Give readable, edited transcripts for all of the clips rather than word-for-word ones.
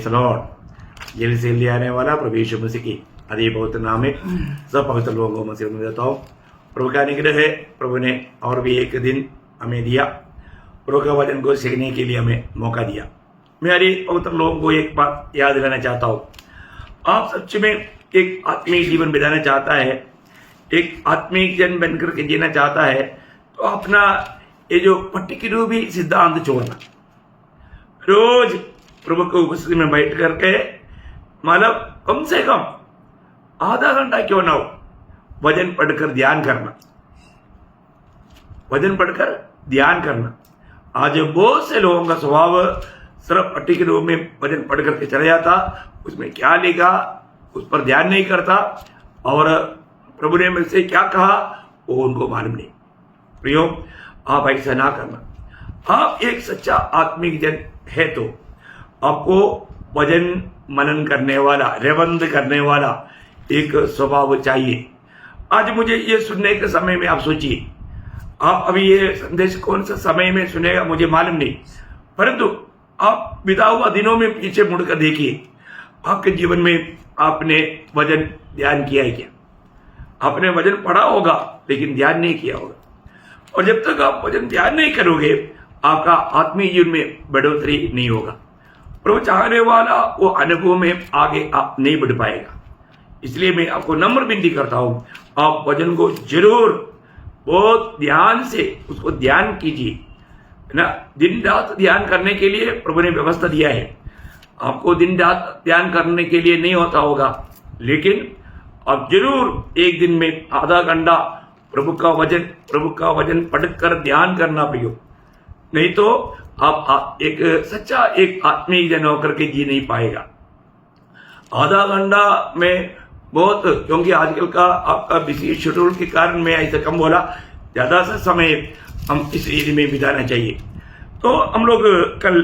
Lord jail से ले आने वाला प्रभु यीशु मसीह की अति पवित्र नाम में सब पवित्र लोगों को मसीह में देता हूँ। प्रभु का अनुग्रह है, प्रभु ने और भी एक दिन हमें दिया, प्रभु का वचन को सीखने के लिए हमें मौका दिया। मैं हर एक पवित्र लोगों को एक बात याद दिलाना चाहता हूँ, आप सच में एक आत्मिक जीवन बिताना चाहता है, एक आत्मिक जन बनकर के जीना चाहता है, तो अपना ये जो पर्टिकुलर भी सिद्धांत छोड़ना, रोज प्रभु के उपस्थिति में बैठ करके मतलब कम से कम आधा घंटा क्यों ना हो वचन पढ़कर ध्यान करना, वचन पढ़कर ध्यान करना। आज बहुत से लोगों का स्वभाव सिर्फ पर्टिकुलर में वचन पढ़ करके चला जाता, उसमें क्या लिखा उस पर ध्यान नहीं करता और प्रभु ने मुझसे क्या कहा वो उनको मालूम नहीं। प्रियो, आप ऐसा ना करना। आप एक सच्चा आत्मिक जन है तो आपको वचन मनन करने वाला, रेबंद करने वाला एक स्वभाव चाहिए। आज मुझे ये सुनने के समय में आप सोचिए, आप अभी ये संदेश कौन सा समय में सुनेगा मुझे मालूम नहीं, परंतु आप बिता हुआ दिनों में पीछे मुड़कर देखिए, आपके जीवन में आपने वचन ध्यान किया है क्या? आपने वचन पढ़ा होगा लेकिन ध्यान नहीं किया होगा, और जब तक आप वचन ध्यान नहीं करोगे आपका आत्मीय जीवन में बढ़ोतरी नहीं होगा। प्रभु चाहने वाला वो अनुभव में आगे आप नहीं बढ़ पाएगा। इसलिए मैं आपको नम्र विनती करता हूं, आप वचन को जरूर बहुत ध्यान से उसको ध्यान कीजिए, है ना। दिन रात ध्यान करने के लिए प्रभु ने व्यवस्था दिया है। आपको दिन रात ध्यान करने के लिए नहीं होता होगा, लेकिन आप जरूर एक दिन में आधा घंटा प्रभु का वचन पढ़कर ध्यान करना प्रियो, नहीं तो आप एक सच्चा एक आत्मीय जन होकर के जी नहीं पाएगा। आधा घंटा में बहुत, क्योंकि आजकल का आपका बिजी शेड्यूल के कारण मैं ऐसा कम बोला, ज्यादा सा समय हम इस रीति में बिताना चाहिए। तो हम लोग कल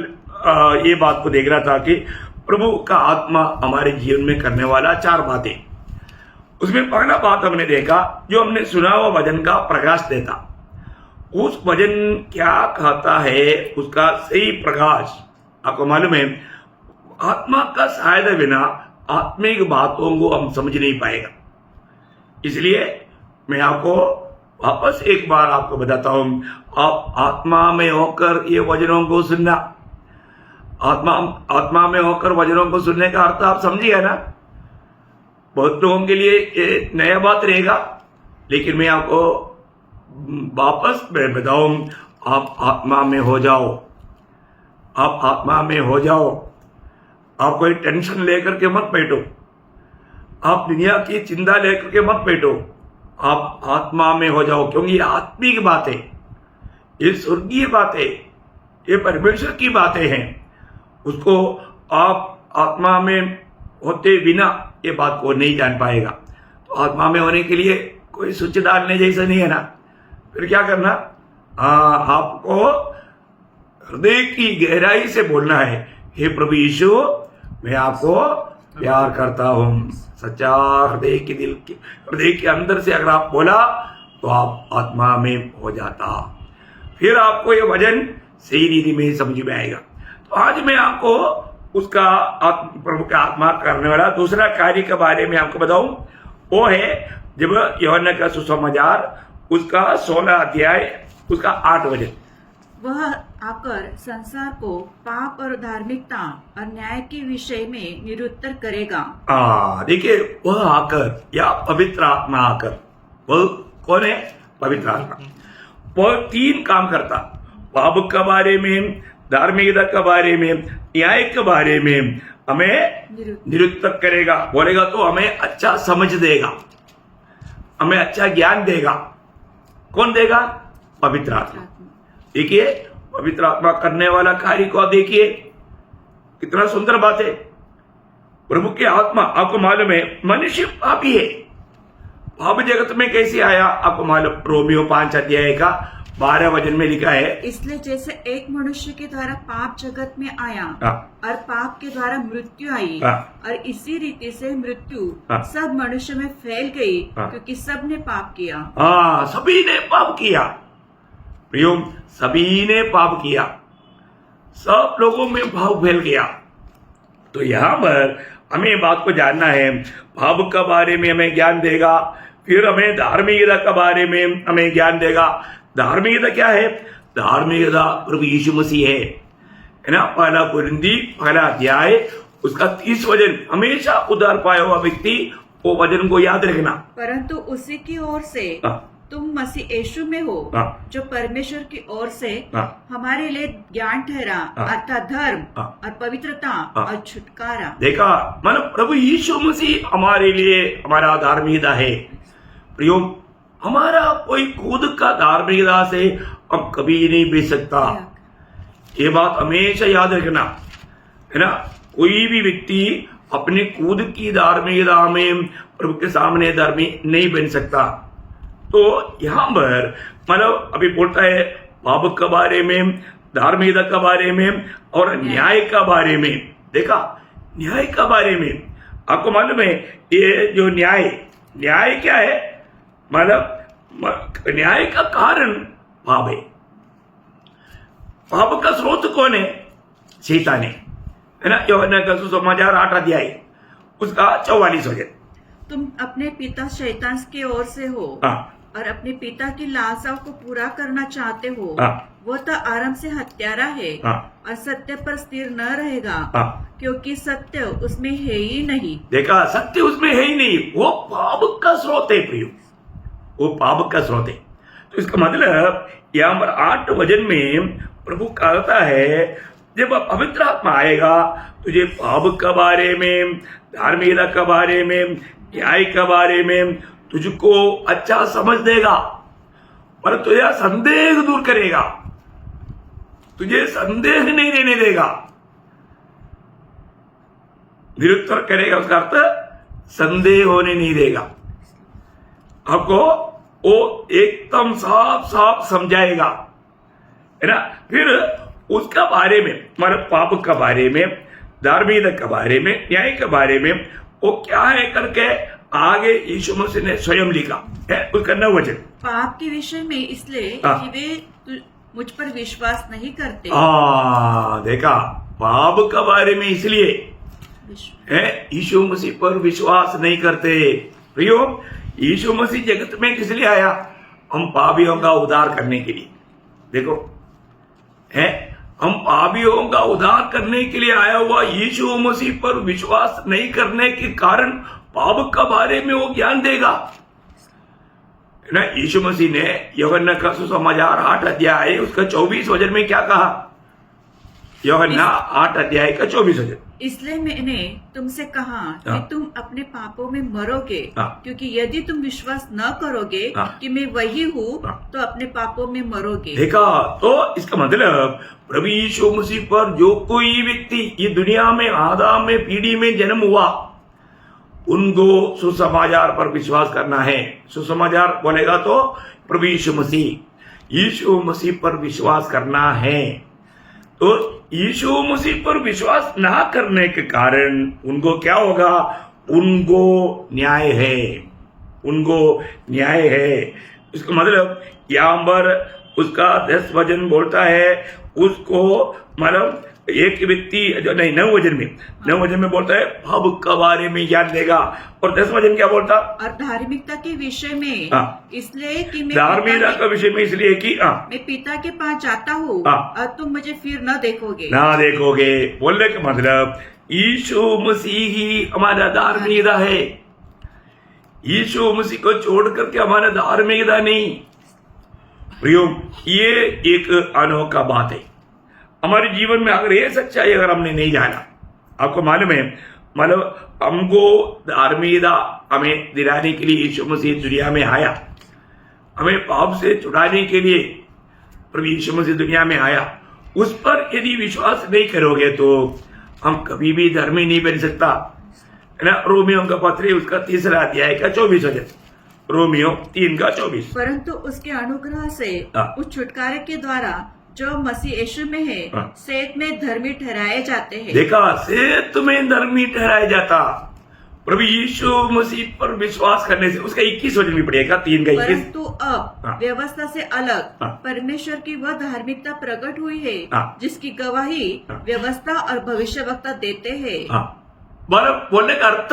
ये बात को देख रहा था कि प्रभु का आत्मा हमारे जीवन में करने वाला 4 बातें। उसमें पहला बात हमने देखा, जो हमने सुना हुआ वचन का प्रकाश देता। उस वचन क्या कहता है उसका सही प्रकाश आपको मालूम है, आत्मा का सहायता बिना आत्मिक बातों को हम समझ नहीं पाएगा। इसलिए मैं आपको वापस एक बार आपको बताता हूं, आप आत्मा में होकर ये वचनों को सुनना। आत्मा में होकर वचनों को सुनने का अर्थ आप समझिए ना। बहुत लोगों के लिए ये नया बात रहेगा, लेकिन मैं आपको वापस मैं बताऊं, आप आत्मा में हो जाओ, आप आत्मा में हो जाओ। आप कोई टेंशन लेकर के मत बैठो, आप दुनिया की चिंता लेकर के मत बैठो, आप आत्मा में हो जाओ, क्योंकि ये आत्मिक बातें, ये स्वर्गीय बातें, ये परमेश्वर की बातें हैं। उसको आप आत्मा में होते बिना ये बात को नहीं जान पाएगा। तो आत्मा में होने के लिए कोई स्विच डालने जैसा नहीं है ना। फिर क्या करना, आपको हृदय की गहराई से बोलना है, हे प्रभु यीशु मैं आपको प्यार करता हूं। सच्चा हृदय के अंदर से अगर आप बोला तो आप आत्मा में हो जाता, फिर आपको ये वचन सही रीति में समझ में आएगा। तो आज मैं आपको उसका प्रभु का आत्मा करने वाला दूसरा कार्य के बारे में आपको बताऊं, वो है जब यूहन्ना का सुसमाचार उसका 16 अध्याय उसका 8 वचन। वह आकर संसार को पाप और धार्मिकता और न्याय के विषय में निरुत्तर करेगा। देखिए, वह आकर या पवित्र आत्मा आकर, वह कौन है? पवित्र आत्मा। वह 3 काम करता, पाप के बारे में, धार्मिकता के बारे में, न्याय के बारे में हमें निरुत्तर करेगा। बोलेगा तो हमें अच्छा समझ देगा, हमें अच्छा ज्ञान देगा। कौन देगा? पवित्र आत्मा। देखिए, पवित्र आत्मा करने वाला कार्य को देखिए, कितना सुंदर बात है। प्रभु की आत्मा, आपको मालूम है मनुष्य पापी है। पाप जगत में कैसे आया आपको मालूम, रोमियो 5 अध्याय का 12 वचन में लिखा है, इसलिए जैसे एक मनुष्य के द्वारा पाप जगत में आया और पाप के द्वारा मृत्यु आई, और इसी रीति से मृत्यु सब मनुष्य में फैल गई, क्योंकि सब ने पाप किया। सभी ने पाप किया प्रियो, सभी ने पाप किया, सब लोगों में भाव फैल गया। तो यहाँ पर हमें बात को जानना है, पाप के बारे में हमें ज्ञान देगा, फिर हमें धार्मिकता के बारे में हमें ज्ञान देगा। धार्मिकता क्या है? धार्मिकता प्रभु यीशु मसीह है ना। पहला कुरिन्थी पहला अध्याय उसका 30 वचन, हमेशा उद्धार पाया हुआ व्यक्ति वो वचन को याद रखना। परंतु उसी की ओर से तुम मसीह यीशु में हो, जो परमेश्वर की ओर से हमारे लिए ज्ञान ठहरा, अर्थात धर्म और पवित्रता और छुटकारा। देखा, मतलब प्रभु यीशु मसीह हमारे लिए हमारा धार्मिकता है। प्रियो, हमारा कोई खुद का धार्मिकता से अब कभी नहीं बेच सकता। ये बात हमेशा याद रखना है ना। कोई भी व्यक्ति अपने खुद की धार्मिकता में प्रभु के सामने धर्मी नहीं बन सकता। तो यहाँ पर मतलब अभी बोलता है पाप के बारे में, धार्मिकता के बारे में और न्याय का बारे में। देखा, न्याय का बारे में आपको मालूम है, ये जो न्याय क्या है? मतलब न्याय का कारण पाप है। पाप का स्रोत कौन है? शैतान है ना। यूहन्ना का सुसमाचार 8 अध्याय उसका 44 वचन। तुम अपने पिता शैतान की ओर से हो और अपने पिता की लालसाओं को पूरा करना चाहते हो। वो तो आरंभ से हत्यारा है और सत्य पर स्थिर न रहेगा, क्योंकि सत्य उसमें है ही नहीं। देखा, सत्य उसमें है ही नहीं। वो पाप का स्रोत है प्रियो, वो पाप का स्रोत है। तो इसका मतलब यहाँ पर 8 वचन में प्रभु कहता है, जब पवित्र आत्मा आएगा तुझे पाप के बारे में, धार्मिकता के बारे में, न्याय के बारे में तुझको अच्छा समझ देगा, पर तुझे संदेह दूर करेगा, तुझे संदेह नहीं रहने देगा। निरुत्तर करेगा, उसका अर्थ संदेह होने नहीं देगा। आपको वो एकदम साफ साफ समझाएगा, है ना। फिर उसका बारे में, हमारे पाप के बारे में, धार्मिकता के बारे में, न्याय के बारे में वो क्या है करके आगे यीशु मसीह ने स्वयं लिखा है। उसका 9 वचन, पाप के विषय में इसलिए कि वे मुझ पर विश्वास नहीं करते। देखा, पाप के बारे में इसलिए है यीशु मसीह पर विश्वास नहीं करते। प्रियो, यीशु मसीह जगत में किस लिए आया? हम पापियों का उद्धार करने के लिए। देखो है, हम पापियों का उद्धार करने के लिए आया हुआ यीशु मसीह पर विश्वास नहीं करने के कारण पाप के बारे में वो ज्ञान देगा ना। यीशु मसीह ने यूहन्ना का सुसमाचार 8 अध्याय उसका 24 वचन में क्या कहा? यूहन्ना 8 अध्याय का 24 वचन, इसलिए मैंने तुमसे कहा कि तुम अपने पापों में मरोगे, क्योंकि यदि तुम विश्वास न करोगे कि मैं वही हूँ तो अपने पापों में मरोगे। देखा, तो इसका मतलब प्रभु यीशु मसीह पर जो कोई व्यक्ति ये दुनिया में आदम में पीढ़ी में जन्म हुआ, उनको सुसमाचार पर विश्वास करना है। सुसमाचार बोलेगा तो प्रभु यीशु मसीह पर विश्वास करना है। तो यीशु मसीह पर विश्वास ना करने के कारण उनको क्या होगा? उनको न्याय है। इसका मतलब यहाँ पर उसका 10 वचन बोलता है, उसको मतलब एक व्यक्ति जो नहीं 9 वचन में बोलता है पाप के बारे में ज्ञान देगा, और 10 वचन क्या बोलता? और धार्मिकता के विषय में इसलिए कि मैं धार्मिकता के विषय में इसलिए कि मैं पिता के पास जाता हूँ और तुम मुझे फिर न देखोगे। बोलने का मतलब यीशु मसीह ही हमारा धार्मिकता है। यीशु मसीह को छोड़ करके हमारा धार्मिकता नहीं। प्रियो, ये एक अनोखा बात है हमारे जीवन में। अगर ये सच्चाई अगर हमने नहीं जाना, आपको मालूम है, मतलब हमको धार्मिकता हमें दिलाने के लिए यीशु मसीह दुनिया में आया, हमें पाप से छुड़ाने के लिए प्रभु यीशु मसीह दुनिया में आया। उस पर यदि विश्वास नहीं करोगे तो हम कभी भी धर्मी नहीं बन सकता, है ना। रोमियो का पत्र उसका 3 अध्याय का 24 वचन, रोमियो 3 का 24। परंतु उसके अनुग्रह से उस छुटकारे के द्वारा जो मसीह यीशु में है, सेत में धर्मी ठहराए जाते हैं। देखा, सेत में धर्मी ठहराया जाता, प्रभु यीशु मसीह पर विश्वास करने से उसका 21 वचन भी पड़ेगा, 3 का 21। परंतु अब हाँ। व्यवस्था से अलग हाँ। परमेश्वर की वह धार्मिकता प्रकट हुई है हाँ। जिसकी गवाही हाँ। व्यवस्था और भविष्यवक्ता देते हैं। हाँ, मतलब बोलने का अर्थ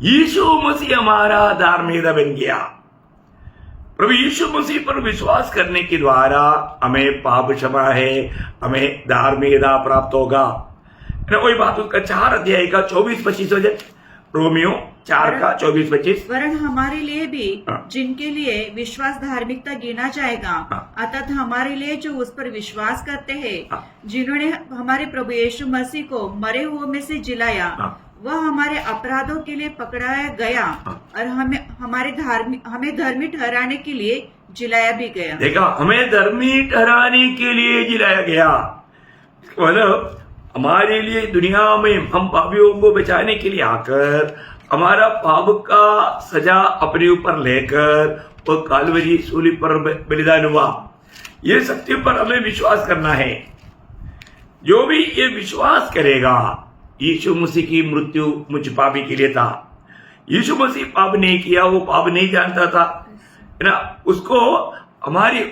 यीशु मसीह हमारा धार्मिकता बन गया। प्रभु यीशु मसीह पर विश्वास करने के द्वारा हमें पाप क्षमा है, हमें धार्मिकता प्राप्त होगा। वही बात उसका 4 अध्याय का 24-25 वचन, रोमियो 4 का 24-25। वरन हमारे लिए भी हाँ। जिनके लिए विश्वास धार्मिकता गिना जाएगा, हाँ। अर्थात हमारे लिए जो उस पर विश्वास करते हैं, हाँ। जिन्होंने हमारे प्रभु यीशु मसीह को मरे हुए में से जिलाया, हाँ। वह हमारे अपराधों के लिए पकड़ाया गया हाँ। और हमें धर्मी ठहराने के लिए जिलाया भी गया। देखा, हमें धर्मी ठहराने के लिए जिलाया गया, मतलब हमारे लिए दुनिया में हम पापियों को बचाने के लिए आकर हमारा पाप का सजा अपने ऊपर लेकर वो कालवरी सूली पर बलिदान हुआ। ये सत्य पर हमें विश्वास करना है। जो भी ये विश्वास करेगा, यीशु मसीह की मृत्यु मुझ पापी के लिए था। यीशु मसीह पाप नहीं किया, वो पाप नहीं जानता था, है ना। उसको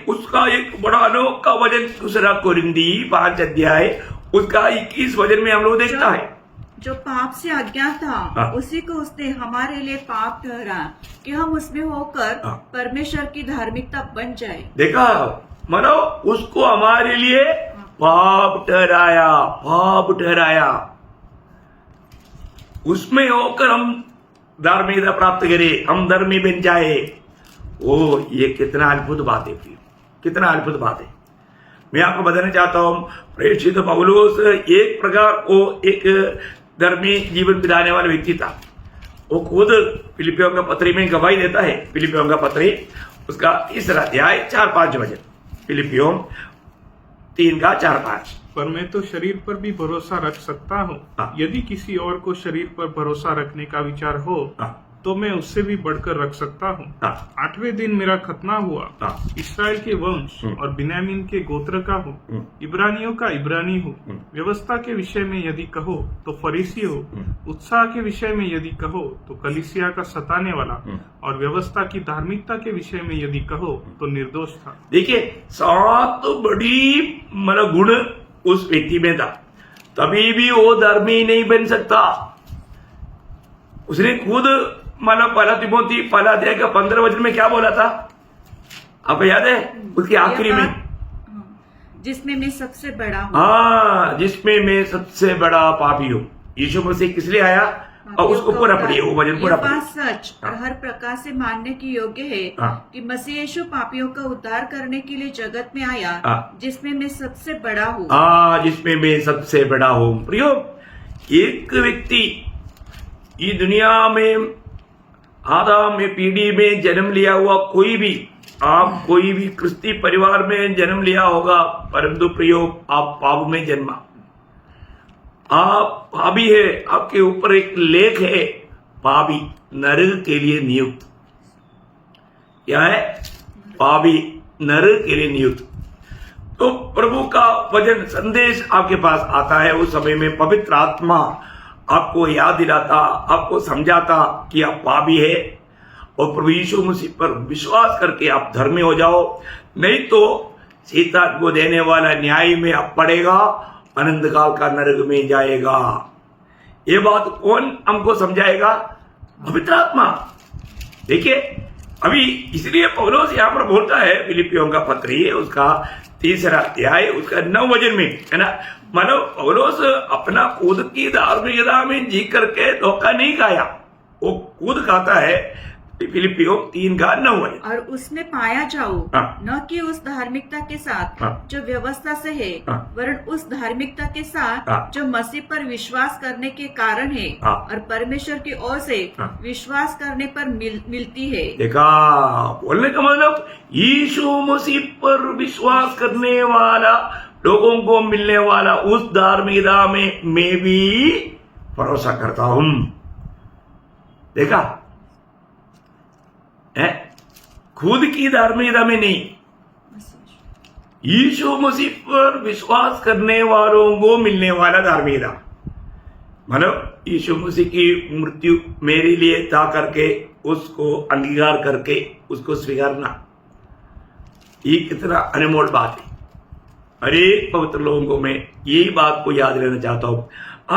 उसका एक बड़ा अनोखा वचन 2 कोरिन्थी 5 अध्याय उसका 21 वचन में हम लोग देखता है। जो पाप से अज्ञात था, हाँ। उसी को उसने हमारे लिए पाप ठहरा कि हम उसमें होकर हाँ। परमेश्वर की धार्मिकता बन जाए। देखा, मानो उसको हमारे लिए पाप ठहराया, उसमें होकर हम धार्मिकता प्राप्त करें, हम धर्मी बन जाए। ओ, ये कितना अद्भुत बात है, कितना अद्भुत बात है। मैं आपको बताना चाहता हूं, प्रेषित पौलुस एक प्रकार वो एक धर्मी जीवन बिताने वाला व्यक्ति था। वो खुद फिलिपियों का पत्री में गवाही देता है। फिलिपियों का पत्री उसका 3 अध्याय 4-5 वचन, फिलिपियों 3 का 4-5। पर मैं तो शरीर पर भी भरोसा रख सकता हूँ। हाँ। यदि किसी और को शरीर पर भरोसा रखने का विचार हो, हाँ। तो मैं उससे भी बढ़कर रख सकता हूँ। हाँ। 8वें दिन मेरा खतना हुआ। हाँ। इसराइल के वंश और बिन्यामीन के गोत्र का हूँ। इब्रानियों का इब्रानी हूँ। व्यवस्था के विषय में यदि कहो तो फरीसी हूँ। उत्साह के विषय में यदि कहो तो कलीसिया का सताने वाला, और व्यवस्था की धार्मिकता के विषय में यदि कहो तो निर्दोष था। देखिए, 7 बड़ी मतलब गुण उस व्यक्ति में था, तभी भी वो धर्मी नहीं बन सकता। उसने खुद मतलब 1 तिमोथी 1 अध्याय का 15 वचन में क्या बोला था, आपको याद है? उसके आखिरी में, जिसमें मैं सबसे बड़ा हूँ। हाँ, जिसमें मैं सबसे बड़ा पापी हूँ। यीशु मसीह किस लिए आया? और उसको पूरा पढ़िए, वो वचन पूरा पढ़िए। बात सच और हर प्रकार से मानने की योग्य है हाँ। कि मसीह यीशु पापियों का उद्धार करने के लिए जगत में आया, हाँ। जिसमें मैं सबसे बड़ा हूँ। हाँ, जिसमें मैं सबसे बड़ा हूँ। प्रियो, एक व्यक्ति ये दुनिया में आदम में पीढ़ी में जन्म लिया हुआ कोई भी, आप कोई भी क्रिस्ती परिवार में जन्म लिया होगा, परंतु प्रियो आप पाप में जन्मा, आप पापी है, आपके ऊपर एक लेख है, पापी नरक के लिए नियुक्त। क्या है? पापी नरक के लिए नियुक्त। तो प्रभु का वचन संदेश आपके पास आता है, उस समय में पवित्र आत्मा आपको याद दिलाता, आपको समझाता कि आप पापी है और प्रभु यीशु मसीह पर विश्वास करके आप धर्मी हो जाओ, नहीं तो शैतान को देने वाला न्याय में आप पड़ेगा, अनंत काल का नरक में जाएगा। ये बात कौन हमको समझाएगा? पवित्र आत्मा। देखिए, अभी इसलिए पौलुस यहाँ पर बोलता है, फिलिपियों का पत्र है उसका 3 अध्याय उसका 9 वचन में, है ना। मानो पौलुस अपना खुद की धार्मिकता में जी करके धोखा नहीं खाया, वो खुद खाता है। फिलिपियों 3 का 9 वचन। और उसमें पाया जाओ, हाँ। न कि उस धार्मिकता के साथ हाँ। जो व्यवस्था से है, हाँ। वरन उस धार्मिकता के साथ हाँ। जो मसीह पर विश्वास करने के कारण है, हाँ। और परमेश्वर की ओर से हाँ। विश्वास करने पर मिलती है। देखा, बोलने का मतलब यीशु मसीह पर विश्वास करने वाला लोगों को मिलने वाला उस धार्मिकता में मैं भी भरोसा करता हूं। देखा है, खुद की धार्मिकता में नहीं, यीशु मसीह पर विश्वास करने वालों को मिलने वाला धार्मिकता। मतलब यीशु मसीह की मृत्यु मेरे लिए था करके उसको अंगीकार करके उसको स्वीकारना, ये कितना अनमोल बात है। हर एक पवित्र लोगों को मैं यही बात को याद रहना चाहता हूं।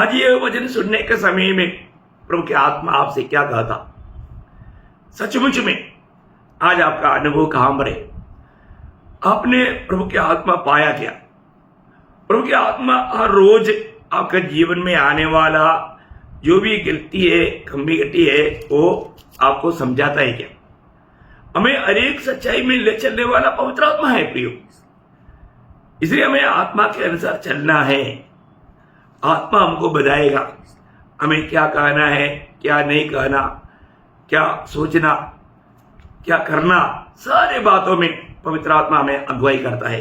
आज ये वचन सुनने के समय में प्रभु की आत्मा आपसे क्या कहता, सचमुच में आज आपका अनुभव कहां पर है? आपने प्रभु की आत्मा पाया क्या? प्रभु की आत्मा हर रोज आपके जीवन में आने वाला जो भी गलती है, कमी घटी है, वो आपको समझाता है क्या? हमें हर एक सच्चाई में ले चलने वाला पवित्र आत्मा है प्रियो, इसलिए हमें आत्मा के अनुसार चलना है। आत्मा हमको बताएगा हमें क्या कहना है, क्या नहीं कहना, क्या सोचना, क्या करना, सारे बातों में पवित्र आत्मा हमें अगुवाई करता है।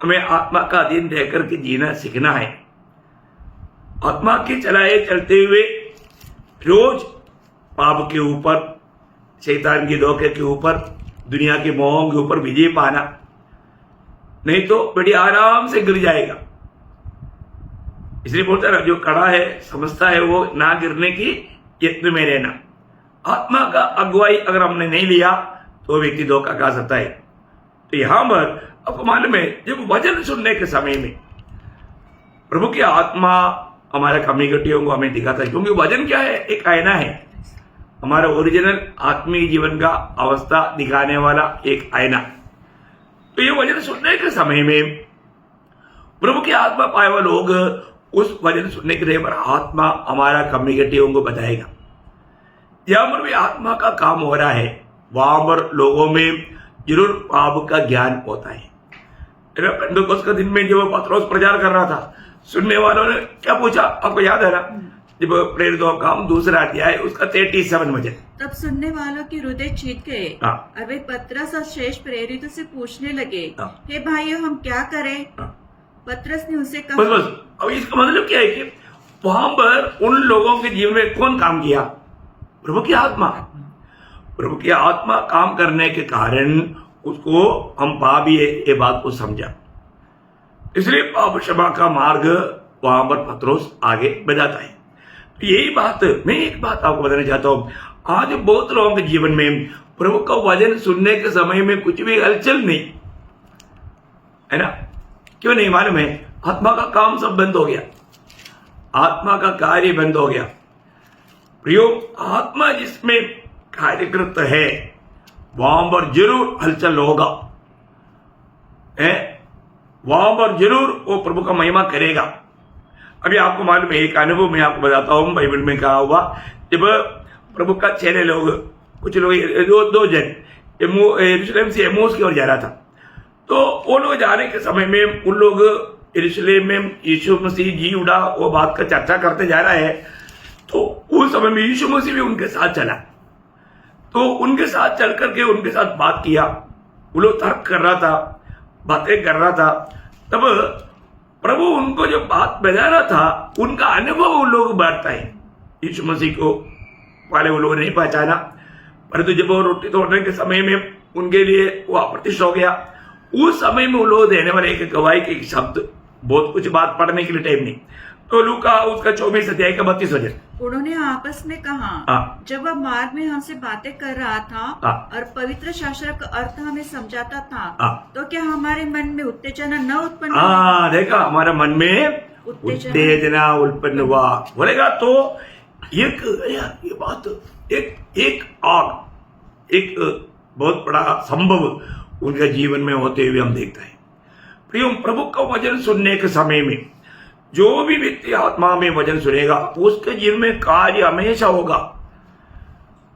हमें आत्मा का अधीन रहकर के जीना सीखना है। आत्मा के चलाए चलते हुए रोज पाप के ऊपर, शैतान के धोखे के ऊपर, दुनिया के मोहों के ऊपर विजय पाना, नहीं तो बड़ी आराम से गिर जाएगा। इसलिए बोलता है जो खड़ा है समझता है वो ना गिरने की यत्न में रहना। आत्मा का अगुवाई अगर हमने नहीं लिया तो व्यक्ति धोखा खा सकता है। तो यहां पर आपको मालूम है जब वचन सुनने के समय में प्रभु की आत्मा हमारे कमी घटियों को हमें दिखाता है, क्योंकि वचन क्या है? एक आईना है, हमारा ओरिजिनल आत्मीय जीवन का अवस्था दिखाने वाला एक आईना। तो ये वचन सुनने के समय में प्रभु की आत्मा पाए हुए लोग उस वचन सुनने के लिए आत्मा हमारा कमी घटियों को बताएगा। जहां पर भी आत्मा का काम हो रहा है वहां पर लोगों में जरूर पाप का ज्ञान होता है। पेंटेकोस्त का दिन में जब पत्रोस प्रचार कर रहा था, सुनने वालों ने क्या पूछा? आपको याद है ना? जब प्रेरितों का काम 2 अध्याय उसका 37 वचन, तब सुनने वालों की हृदय चीत गए और वे पतरस और शेष प्रेरितों से पूछने लगे, हे भाइयों हम क्या करें? पतरस ने उसे कहा, बस अब इसका मतलब क्या है कि वहां पर उन लोगों के जीवन में कौन काम किया? प्रभु की आत्मा। प्रभु की आत्मा काम करने के कारण उसको हम पापी है ये बात को समझा, इसलिए पाप क्षमा का मार्ग वहां पर पत्रोस आगे बताता है। तो यही बात मैं एक बात आपको बताना चाहता हूं, आज बहुत लोगों के जीवन में प्रभु का वचन सुनने के समय में कुछ भी हलचल नहीं है ना? क्यों नहीं मालूम है? आत्मा का काम सब बंद हो गया, आत्मा का कार्य बंद हो गया। प्रियो, आत्मा जिसमें कार्यकृत है वहां पर जरूर हलचल होगा, वहां पर जरूर वो प्रभु का महिमा करेगा। अभी आपको मालूम है एक अनुभव मैं आपको बताता हूं, बाइबल में कहा हुआ, जब प्रभु का चेले लोग, कुछ लोग, 2 जन यरूशलेम से एमोस की ओर जा रहा था, तो वो लोग जाने के समय में उन लोग यरूशलेम में यीशु मसीह जी उड़ा वो बात का चर्चा करते जा रहा है। तो उस समय में यीशु मसीह भी उनके साथ चला, तो उनके साथ चल करके उनके साथ बात किया। वो लोग तर्क कर रहा था, बातें कर रहा था, तब प्रभु उनको जो बात बता रहा था उनका अनुभव उन लोग बांटता है। यीशु मसीह को वाले वो लोग नहीं पहचाना, परंतु जब वो रोटी तोड़ने के समय में उनके लिए वो अप्रतिष्ठ हो गया, उस समय में वो लोग देने वाले एक गवाही के शब्द, बहुत कुछ बात पढ़ने के लिए टाइम नहीं, तो लूका उसका 24 अध्याय का 32 वचन, उन्होंने आपस में कहा, जब वह मार्ग में हमसे बातें कर रहा था और पवित्र शास्त्र का अर्थ हमें समझाता था, तो क्या हमारे मन में उत्तेजना न उत्पन्न? देखा, हमारे मन में उत्तेजना उत्पन्न हुआ बोलेगा। तो एक ये बात एक आग, एक बहुत बड़ा संभव उनके जीवन में होते हुए हम देखते हैं। प्रियो, प्रभु का वचन सुनने के समय में जो भी व्यक्ति आत्मा में वचन सुनेगा उसके जीवन में कार्य हमेशा होगा।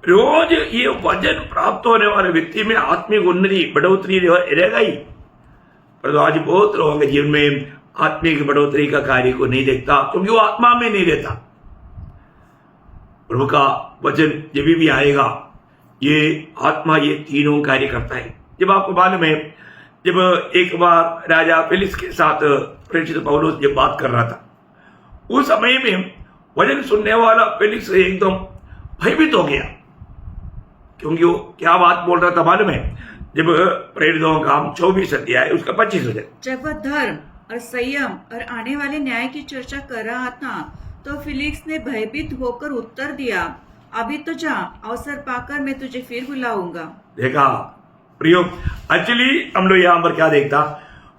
रोज ये वचन प्राप्त होने वाले व्यक्ति में आत्मिक उन्नति बढ़ोतरी रहेगा ही, पर आज बहुत लोगों के जीवन में आत्मिक बढ़ोतरी का कार्य को नहीं देखता, क्योंकि वो आत्मा में नहीं रहता। प्रभु का वचन जब भी आएगा ये आत्मा ये तीनों कार्य करता है। जब आपको मालूम है, जब एक बार राजा फेलिक्स के साथ प्रेरित पौलुस जब बात कर रहा था, उस समय में वचन सुनने वाला फेलिक्स एकदम भयभीत हो गया, क्योंकि वो क्या बात बोल रहा था मालूम है? जब प्रेरितों का काम 24 अध्याय उसका 25 वचन, जब वह धर्म और संयम और आने वाले न्याय की चर्चा कर रहा था तो फिलिक्स ने भयभीत होकर उत्तर दिया, अभी तो जा, अवसर पाकर मैं तुझे फिर बुलाऊंगा। देखा प्रियो, एक्चुअली हम लोग यहाँ पर क्या देखता,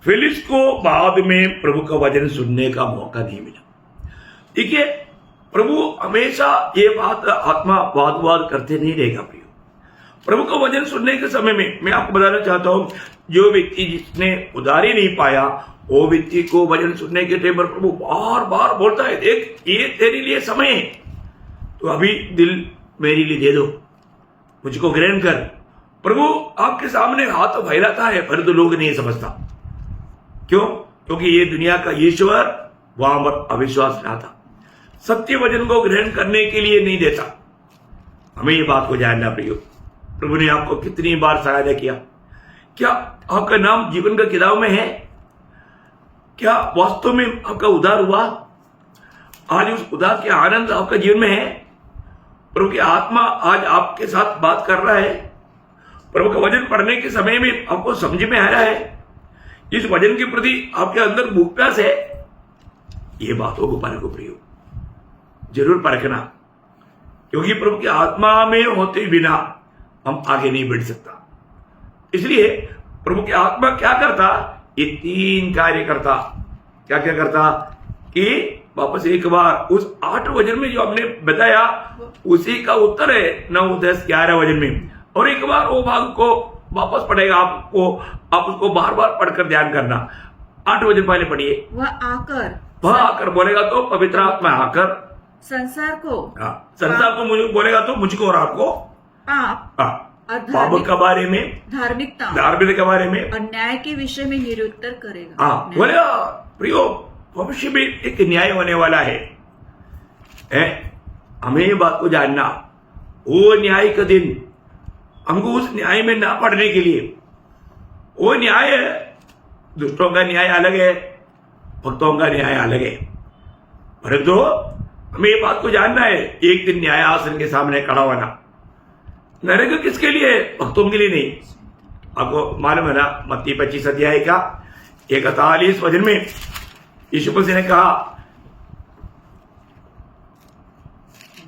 फिलिक्स को बाद में प्रभु का वचन सुनने का मौका नहीं मिला। देखिए, प्रभु हमेशा ये बात आत्मा वाद करते नहीं रहेगा प्रियो। प्रभु का वचन सुनने के समय में मैं आपको बताना चाहता हूं, जो व्यक्ति जिसने उधारी नहीं पाया, वो व्यक्ति को वचन सुनने के टाइम पर प्रभु बार बार बोलता है, देख ये तेरे लिए समय है, तो अभी दिल मेरे लिए दे दो, मुझको ग्रहण कर। प्रभु आपके सामने हाथ फैलाता है, परंतु लोग नहीं समझता। क्यों? क्योंकि ये दुनिया का ईश्वर वहां पर अविश्वास लाता, सत्य वचन को ग्रहण करने के लिए नहीं देता। हमें ये बात को जानना प्रियो, प्रभु ने आपको कितनी बार सहायता किया। क्या आपका नाम जीवन का किताब में है? क्या वास्तव में आपका उद्धार हुआ? आज उस उद्धार के आनंद आपका जीवन में है? प्रभु की आत्मा आज आपके साथ बात कर रहा है। प्रभु का वचन पढ़ने के समय में आपको समझ में आ रहा है, इस वचन के प्रति आपके अंदर भूख प्यास है। ये बातों को परखो प्रियो, जरूर परखना, क्योंकि प्रभु की आत्मा में होते बिना हम आगे नहीं बढ़ सकता। इसलिए प्रभु की आत्मा क्या करता, ये 3 कार्य करता। क्या क्या करता कि वापस एक बार उस 8 वचन में जो हमने बताया उसी का उत्तर है 9, 10, 11 वचन में, और एक बार वो भाग को वापस पढ़ेगा आपको, आप उसको बार बार पढ़कर ध्यान करना। 8 वचन पहले पढ़िए। वह आकर बोलेगा तो पवित्र आत्मा आकर संसार को, संसार को मुझे बोलेगा तो मुझको और आपको पाप के बारे में, धार्मिकता के बारे में और न्याय के विषय में निरुत्तर करेगा। बोले प्रियो, भविष्य में एक न्याय होने वाला है। हमें ये बात को जानना, वो न्याय का दिन हमको उस न्याय में ना पड़ने के लिए, वो न्याय है, दुष्टों का न्याय अलग है, भक्तों का न्याय अलग है। परंतु हमें ये बात को जानना है, एक दिन न्याय आसन के सामने खड़ा होना। नरक किसके लिए? भक्तों के लिए नहीं। आपको मालूम है ना, मत्ती 25 अध्याय का 41 वचन में यीशु मसीह ने कहा,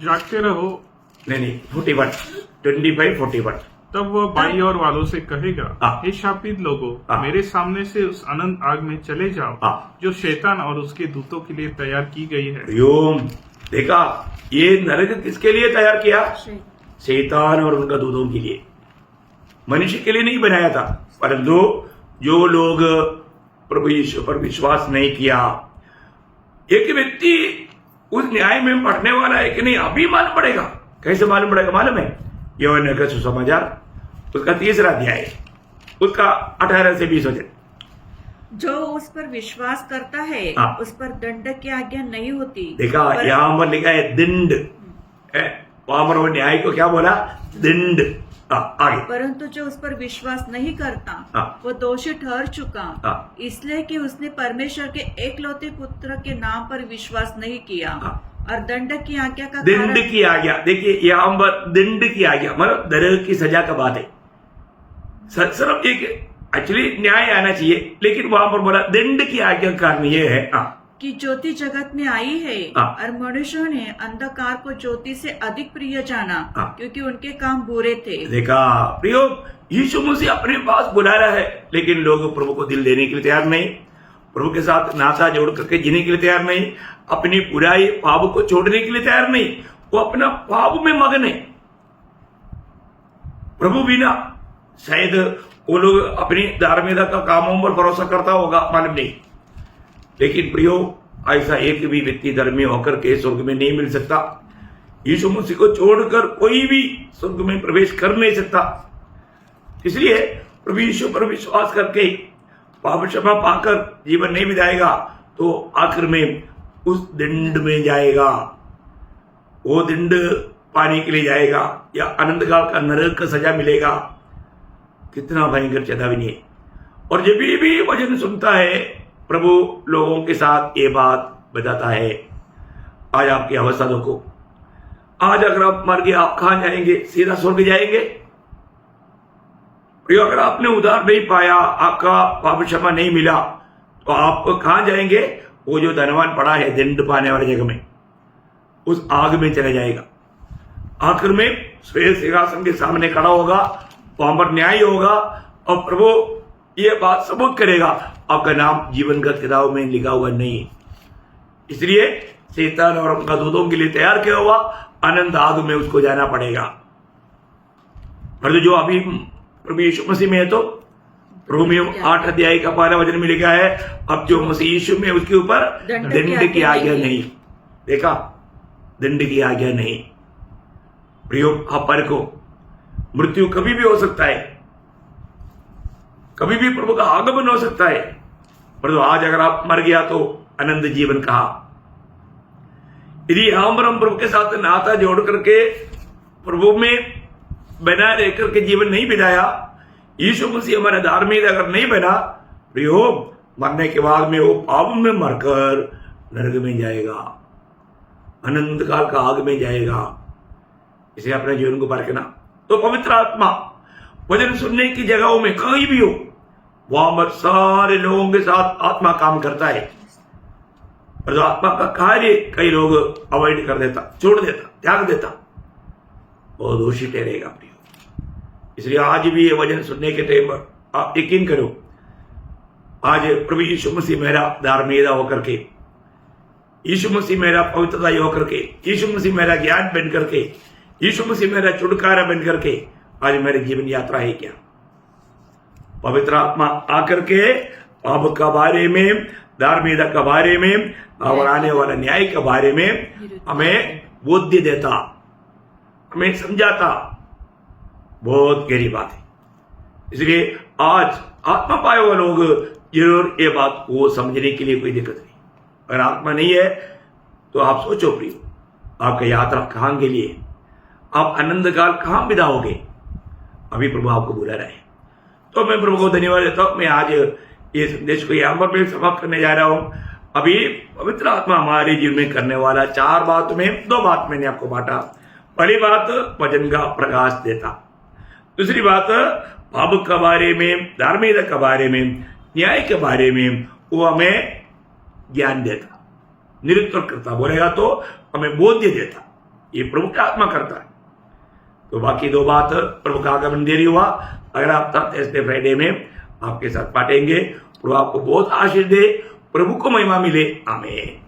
जागते रहो। नहीं 41, 25, 41। तब वह बाई और वालों से कहेगा, हे शापित लोगों, मेरे सामने से उस अनंत आग में चले जाओ, जो शैतान और उसके दूतों के लिए तैयार की गई है। योम, देखा, ये नरक किसके लिए तैयार किया? शैतान और उनका दूतों के लिए, मनुष्य के लिए नहीं बनाया था। परंतु जो लोग प्रभु यीशु पर विश्वास नहीं किया, एक व्यक्ति उस न्याय में पढ़ने वाला है कि नहीं अभी मालूम पड़ेगा। कैसे मालूम पड़ेगा? मालूम है, यूहन्ना का सुसमाचार उसका 3रा अध्याय, उसका 18 से 20 वचन। जो उस पर विश्वास करता है उस पर दंड की आज्ञा नहीं होती। देखा, यहाँ पर लिखा है दंड, वहां पर वो न्याय को क्या बोला? दंड। आगे, परंतु जो उस पर विश्वास नहीं करता वो दोषी ठहर चुका, इसलिए कि उसने परमेश्वर के एकलौते पुत्र के नाम पर विश्वास नहीं किया। और दंड की आज्ञा का दंड की आज्ञा, देखिए यहाँ पर दंड की आज्ञा मतलब दंड की सजा का बात है। सिर्फ एक एक्चुअली न्याय आना चाहिए, लेकिन वहां पर बोला दंड की आज्ञा का कारण ये है कि ज्योति जगत में आई है और मनुष्यों ने अंधकार को ज्योति से अधिक प्रिय जाना, क्योंकि उनके काम बुरे थे। देखा प्रियो, यीशु मसीह अपने पास बुला रहा है, लेकिन लोग प्रभु को दिल देने के लिए तैयार नहीं, प्रभु के साथ नाता जोड़ करके जीने के लिए तैयार नहीं, अपनी बुराई पाप को छोड़ने के लिए तैयार नहीं, वो अपना पाप में मगन है। प्रभु बिना शायद वो लोग अपनी धार्मिकता का कामों पर भरोसा करता होगा, मालूम नहीं। लेकिन प्रियो, ऐसा एक भी व्यक्ति धर्मी होकर के स्वर्ग में नहीं मिल सकता। यीशु मसीह को छोड़कर कोई भी स्वर्ग में प्रवेश कर नहीं सकता। इसलिए प्रभु यीशु पर विश्वास करके पाप क्षमा पाकर जीवन नहीं बिताएगा तो आखिर में उस दंड में जाएगा, वो दंड पाने के लिए जाएगा या अनंत काल का नरक का सजा मिलेगा। कितना भयंकर चेतावनी है। और जब भी वचन सुनता है, प्रभु लोगों के साथ ये बात बताता है। आज आपकी अवस्था देखो, आज अगर आप मर गए, आप कहां जाएंगे? सीधा स्वर्ग जाएंगे। अगर आपने उद्धार नहीं पाया, आपका पाप क्षमा नहीं मिला, तो आप कहां जाएंगे? वो जो धनवान पड़ा है दंड पाने वाली जगह में, उस आग में चला जाएगा। आखिर में श्वेत सिंहासन के सामने खड़ा होगा, वहां पर न्याय होगा और प्रभु ये बात सबूत करेगा, आपका नाम जीवन का किताब में लिखा हुआ नहीं है। इसलिए शैतान और उनका दूतों के लिए तैयार किया हुआ अनंत आग में उसको जाना पड़ेगा। पर जो अभी प्रभु यीशु मसीह में है तो रोमियो 8 अध्याय का 12 वचन में लिखा है, अब जो मसीह यीशु में उसके ऊपर दंड की आज्ञा नहीं। देखा, दंड की आज्ञा नहीं। प्रियो, आप पर को मृत्यु कभी भी हो सकता है, कभी भी प्रभु का आगमन हो सकता है, परंतु आज अगर आप मर गया तो अनंत जीवन कहा। यदि हम प्रभु के साथ नाता जोड़ करके प्रभु में बना रह करके जीवन नहीं बिताया, यीशु मसीह हमारा धार्मिक अगर नहीं बना, प्रियो, मरने के बाद में वो पाप में मरकर नरक में जाएगा, अनंत काल का आग में जाएगा। इसे अपने जीवन को परखना। तो पवित्र आत्मा वचन सुनने की जगहों में कहीं भी हो, वहां पर सारे लोगों के साथ आत्मा काम करता है, पर आत्मा का कार्य कई लोग अवॉइड कर देता, छोड़ देता, त्याग देता, वो दोषी ठहरेगा प्रियो। इसलिए आज भी ये वचन सुनने के टाइम पर आप यकीन करो, आज प्रभु यीशु मसीह मेरा धार्मिकता होकर के, यीशु मसीह मेरा पवित्रता होकर के, यीशु मसीह मेरा ज्ञान बन करके, यीशु मसीह मेरा छुटकारा बन करके आज मेरी जीवन यात्रा है क्या? पवित्र आत्मा आकर के पाप के बारे में, धार्मिकता के बारे में और आने वाला न्याय के बारे में हमें बोध देता, हमें समझाता। बहुत गहरी बात है। इसलिए आज आत्मा पाए हुए लोग जरूर ये बात को समझने के लिए कोई दिक्कत नहीं। अगर आत्मा नहीं है तो आप सोचो प्रियो, आपका यात्रा कहां के लिए, आप आनंद काल कहां बिताओगे? अभी प्रभु आपको बुला रहा है। तो मैं प्रभु को धन्यवाद देता हूं। मैं आज ये संदेश को यहाँ पर समाप्त करने जा रहा हूं। अभी पवित्र आत्मा हमारे जीवन में करने वाला 4 बात में 2 बात मैंने आपको बांटा। पहली बात वचन का प्रकाश देता, दूसरी बात पाप के बारे में, धार्मिकता के बारे में, न्याय के बारे में वो हमें ज्ञान देता, निरुत्तर करता, बोलेगा तो हमें बोध्य देता। ये प्रभु का आत्मा करता है। तो बाकी 2 बात प्रभु का आगमन देरी हुआ, अगर आप थर्सडे फ्राइडे में आपके साथ बांटेंगे। प्रभु आपको बहुत आशीष दे, प्रभु को महिमा मिले। आमीन।